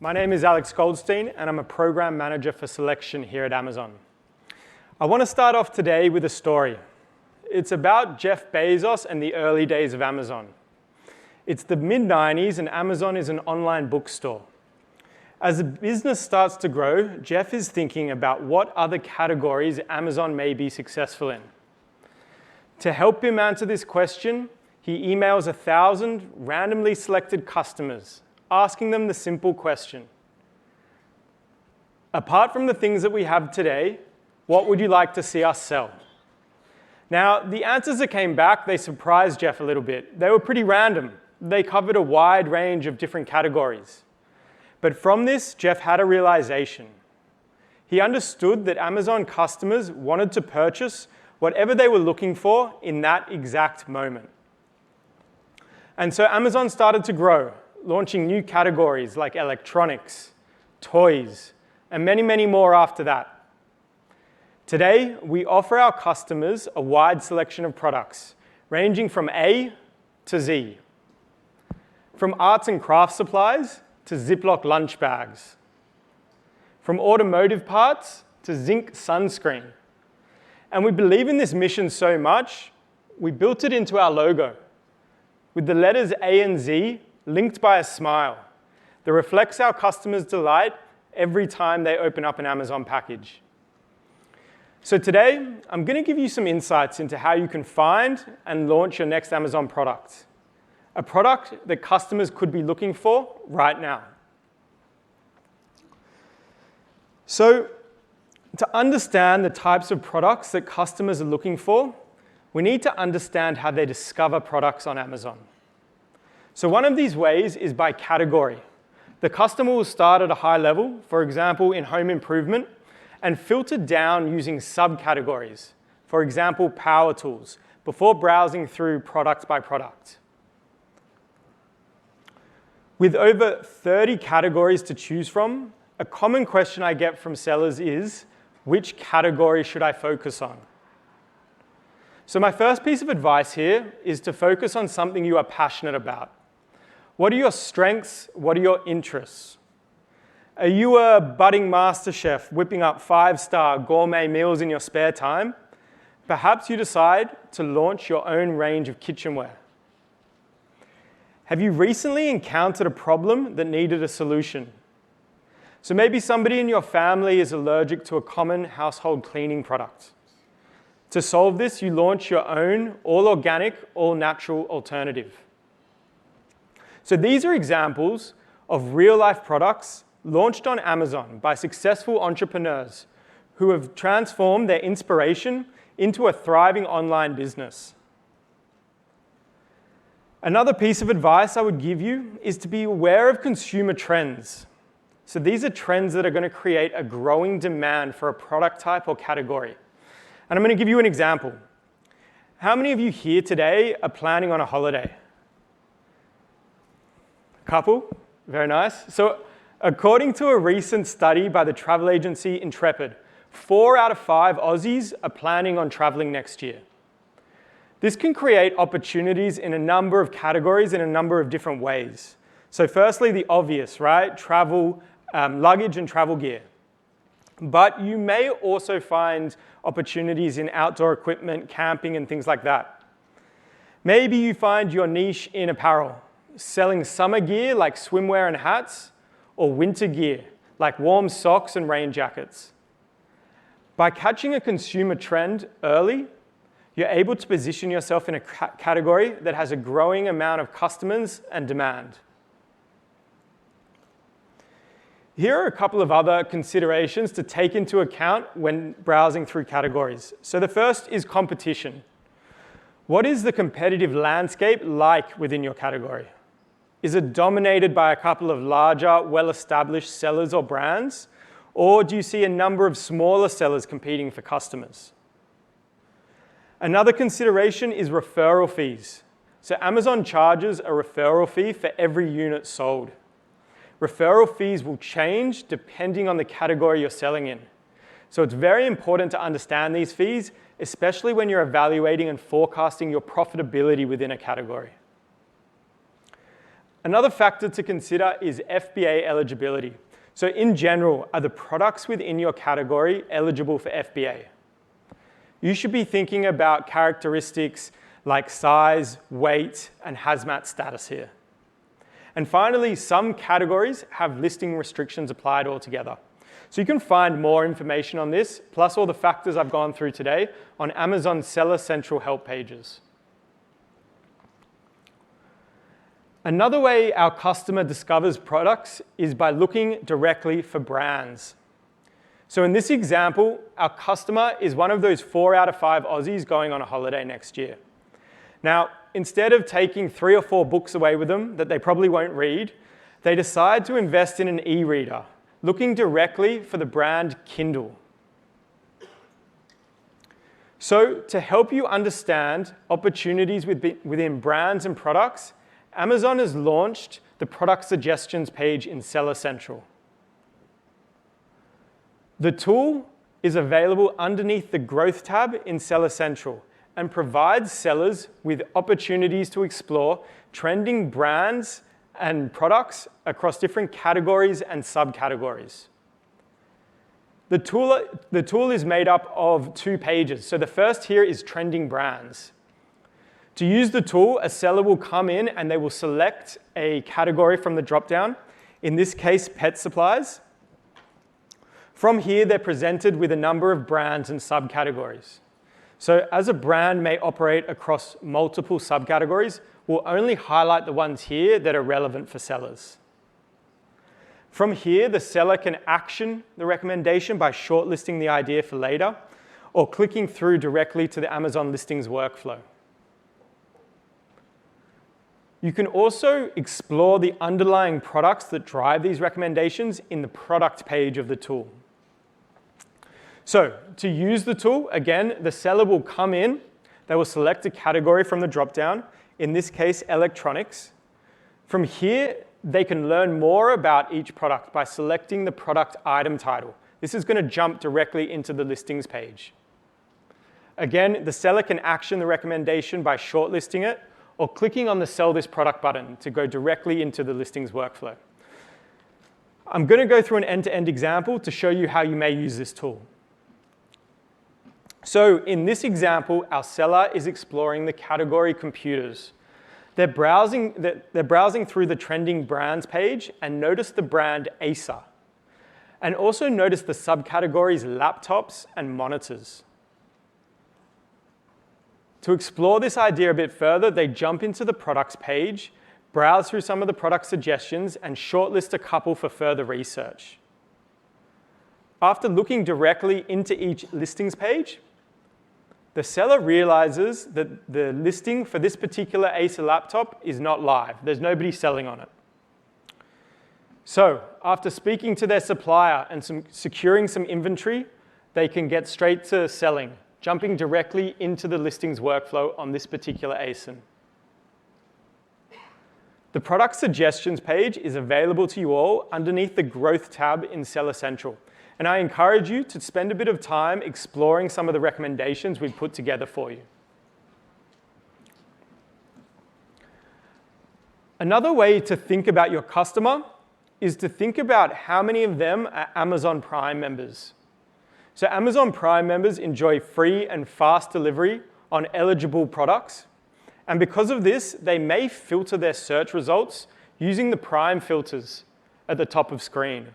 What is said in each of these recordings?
My name is Alex Goldstein, and I'm a program manager for selection here at Amazon. I want to start off today with a story. It's about Jeff Bezos and the early days of Amazon. It's the mid-90s, and Amazon is an online bookstore. As the business starts to grow, Jeff is thinking about what other categories Amazon may be successful in. To help him answer this question, he emails 1,000 randomly selected customers, asking them the simple question: apart from the things that we have today, what would you like to see us sell? Now, the answers that came back, they surprised Jeff a little bit. They were pretty random. They covered a wide range of different categories. But from this, Jeff had a realization. He understood that Amazon customers wanted to purchase whatever they were looking for in that exact moment. And so Amazon started to grow, launching new categories like electronics, toys, and many, many more after that. Today, we offer our customers a wide selection of products, ranging from A to Z. From arts and craft supplies to Ziploc lunch bags. From automotive parts to zinc sunscreen. And we believe in this mission so much, we built it into our logo, with the letters A and Z linked by a smile that reflects our customers' delight every time they open up an Amazon package. So today, I'm going to give you some insights into how you can find and launch your next Amazon product, a product that customers could be looking for right now. So to understand the types of products that customers are looking for, we need to understand how they discover products on Amazon. So one of these ways is by category. The customer will start at a high level, for example, in home improvement, and filter down using subcategories, for example, power tools, before browsing through product by product. With over 30 categories to choose from, a common question I get from sellers is, which category should I focus on? So my first piece of advice here is to focus on something you are passionate about. What are your strengths? What are your interests? Are you a budding master chef whipping up 5-star gourmet meals in your spare time? Perhaps you decide to launch your own range of kitchenware. Have you recently encountered a problem that needed a solution? So maybe somebody in your family is allergic to a common household cleaning product. To solve this, you launch your own all-organic, all-natural alternative. So these are examples of real-life products launched on Amazon by successful entrepreneurs who have transformed their inspiration into a thriving online business. Another piece of advice I would give you is to be aware of consumer trends. So these are trends that are going to create a growing demand for a product type or category. And I'm going to give you an example. How many of you here today are planning on a holiday? A couple? Very nice. So according to a recent study by the travel agency Intrepid, 4 out of 5 Aussies are planning on traveling next year. This can create opportunities in a number of categories in a number of different ways. So firstly, the obvious, right? Travel, luggage and travel gear. But you may also find opportunities in outdoor equipment, camping, and things like that. Maybe you find your niche in apparel, selling summer gear like swimwear and hats, or winter gear like warm socks and rain jackets. By catching a consumer trend early, you're able to position yourself in a category that has a growing amount of customers and demand. Here are a couple of other considerations to take into account when browsing through categories. So the first is competition. What is the competitive landscape like within your category? Is it dominated by a couple of larger, well-established sellers or brands? Or do you see a number of smaller sellers competing for customers? Another consideration is referral fees. So Amazon charges a referral fee for every unit sold. Referral fees will change depending on the category you're selling in. So it's very important to understand these fees, especially when you're evaluating and forecasting your profitability within a category. Another factor to consider is FBA eligibility. So in general, are the products within your category eligible for FBA? You should be thinking about characteristics like size, weight, and hazmat status here. And finally, some categories have listing restrictions applied altogether. So you can find more information on this, plus all the factors I've gone through today, on Amazon Seller Central help pages. Another way our customer discovers products is by looking directly for brands. So in this example, our customer is one of those 4 out of 5 Aussies going on a holiday next year. Now, instead of taking 3 or 4 books away with them that they probably won't read, they decide to invest in an e-reader, looking directly for the brand Kindle. So to help you understand opportunities within brands and products, Amazon has launched the product suggestions page in Seller Central. The tool is available underneath the Growth tab in Seller Central and provides sellers with opportunities to explore trending brands and products across different categories and subcategories. The tool is made up of 2 pages. So the first here is trending brands. To use the tool, a seller will come in and they will select a category from the dropdown, in this case, pet supplies. From here, they're presented with a number of brands and subcategories. So as a brand may operate across multiple subcategories, we'll only highlight the ones here that are relevant for sellers. From here, the seller can action the recommendation by shortlisting the idea for later or clicking through directly to the Amazon listings workflow. You can also explore the underlying products that drive these recommendations in the product page of the tool. So to use the tool, again, the seller will come in, they will select a category from the dropdown, in this case, electronics. From here, they can learn more about each product by selecting the product item title. This is going to jump directly into the listings page. Again, the seller can action the recommendation by shortlisting it or clicking on the Sell This Product button to go directly into the listings workflow. I'm going to go through an end-to-end example to show you how you may use this tool. So in this example, our seller is exploring the category computers. They're browsing through the trending brands page and notice the brand Acer. And also notice the subcategories laptops and monitors. To explore this idea a bit further, they jump into the products page, browse through some of the product suggestions, and shortlist a couple for further research. After looking directly into each listings page, the seller realizes that the listing for this particular Acer laptop is not live. There's nobody selling on it. So after speaking to their supplier and securing some inventory, they can get straight to selling, jumping directly into the listings workflow on this particular ASIN. The product suggestions page is available to you all underneath the Growth tab in Seller Central. And I encourage you to spend a bit of time exploring some of the recommendations we've put together for you. Another way to think about your customer is to think about how many of them are Amazon Prime members. So Amazon Prime members enjoy free and fast delivery on eligible products. And because of this, they may filter their search results using the Prime filters at the top of screen.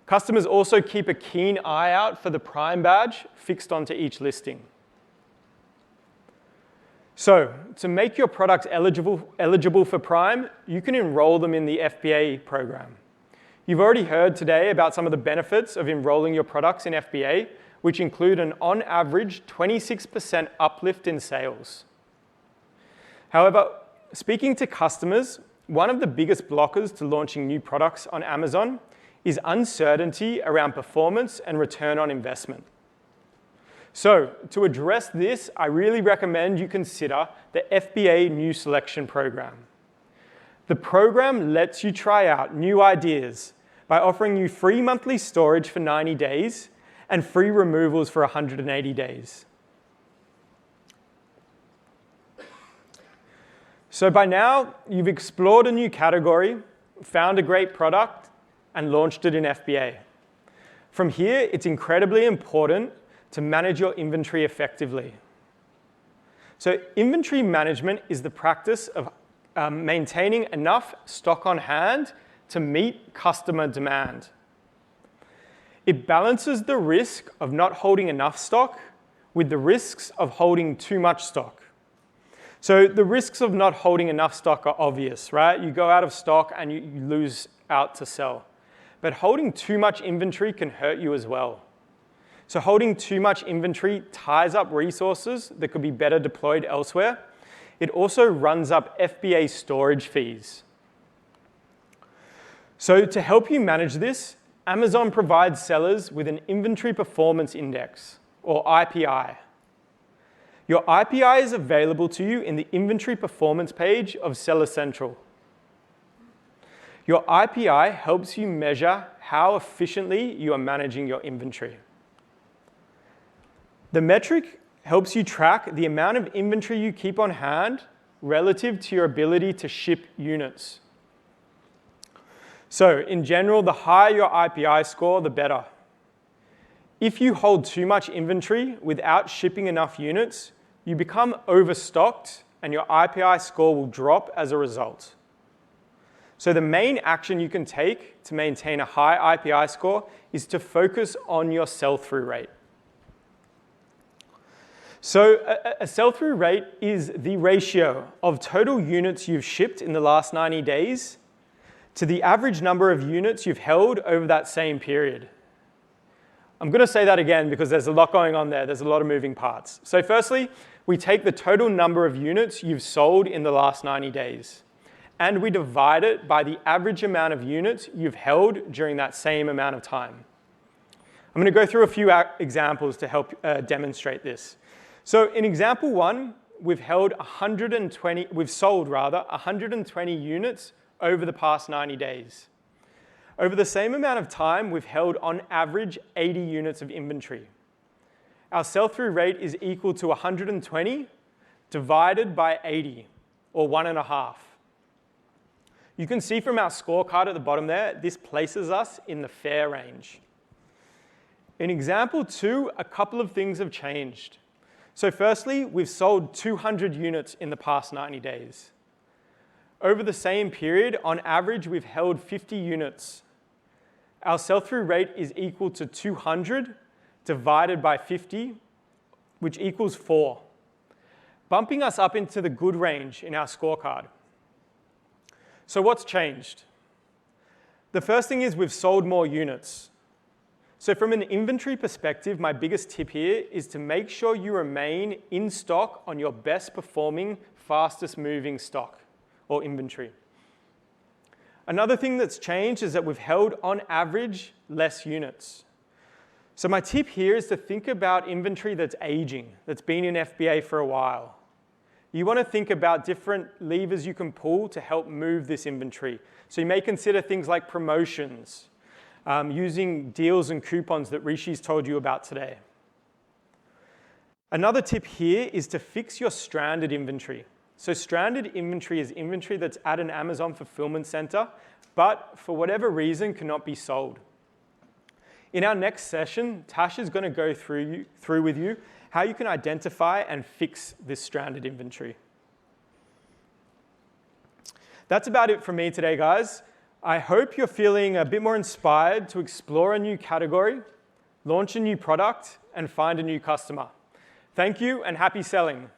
Customers also keep a keen eye out for the Prime badge fixed onto each listing. So to make your products eligible for Prime, you can enroll them in the FBA program. You've already heard today about some of the benefits of enrolling your products in FBA, which include an on average 26% uplift in sales. However, speaking to customers, one of the biggest blockers to launching new products on Amazon is uncertainty around performance and return on investment. So to address this, I really recommend you consider the FBA New Selection Program. The program lets you try out new ideas by offering you free monthly storage for 90 days and free removals for 180 days. So by now, you've explored a new category, found a great product, and launched it in FBA. From here, it's incredibly important to manage your inventory effectively. So inventory management is the practice of maintaining enough stock on hand to meet customer demand. It balances the risk of not holding enough stock with the risks of holding too much stock. So the risks of not holding enough stock are obvious, right? You go out of stock and you lose out to sell. But holding too much inventory can hurt you as well. So holding too much inventory ties up resources that could be better deployed elsewhere. It also runs up FBA storage fees. So to help you manage this, Amazon provides sellers with an Inventory Performance Index, or IPI. Your IPI is available to you in the Inventory Performance page of Seller Central. Your IPI helps you measure how efficiently you are managing your inventory. The metric helps you track the amount of inventory you keep on hand relative to your ability to ship units. So in general, the higher your IPI score, the better. If you hold too much inventory without shipping enough units, you become overstocked and your IPI score will drop as a result. So the main action you can take to maintain a high IPI score is to focus on your sell-through rate. So a sell-through rate is the ratio of total units you've shipped in the last 90 days to the average number of units you've held over that same period. I'm going to say that again because there's a lot going on there. There's a lot of moving parts. So firstly, we take the total number of units you've sold in the last 90 days, and we divide it by the average amount of units you've held during that same amount of time. I'm going to go through a few examples to help demonstrate this. So in example one, we've sold 120 units over the past 90 days. Over the same amount of time, we've held on average 80 units of inventory. Our sell-through rate is equal to 120 divided by 80, or 1.5. You can see from our scorecard at the bottom there, this places us in the fair range. In example two, a couple of things have changed. So firstly, we've sold 200 units in the past 90 days. Over the same period, on average, we've held 50 units. Our sell-through rate is equal to 200 divided by 50, which equals 4, bumping us up into the good range in our scorecard. So what's changed? The first thing is we've sold more units. So from an inventory perspective, my biggest tip here is to make sure you remain in stock on your best performing, fastest moving stock or inventory. Another thing that's changed is that we've held, on average, less units. So my tip here is to think about inventory that's aging, that's been in FBA for a while. You want to think about different levers you can pull to help move this inventory. So you may consider things like promotions, using deals and coupons that Rishi's told you about today. Another tip here is to fix your stranded inventory. So stranded inventory is inventory that's at an Amazon fulfillment center, but for whatever reason cannot be sold. In our next session, Tash is going to go through with you how you can identify and fix this stranded inventory. That's about it from me today, guys. I hope you're feeling a bit more inspired to explore a new category, launch a new product, and find a new customer. Thank you and happy selling.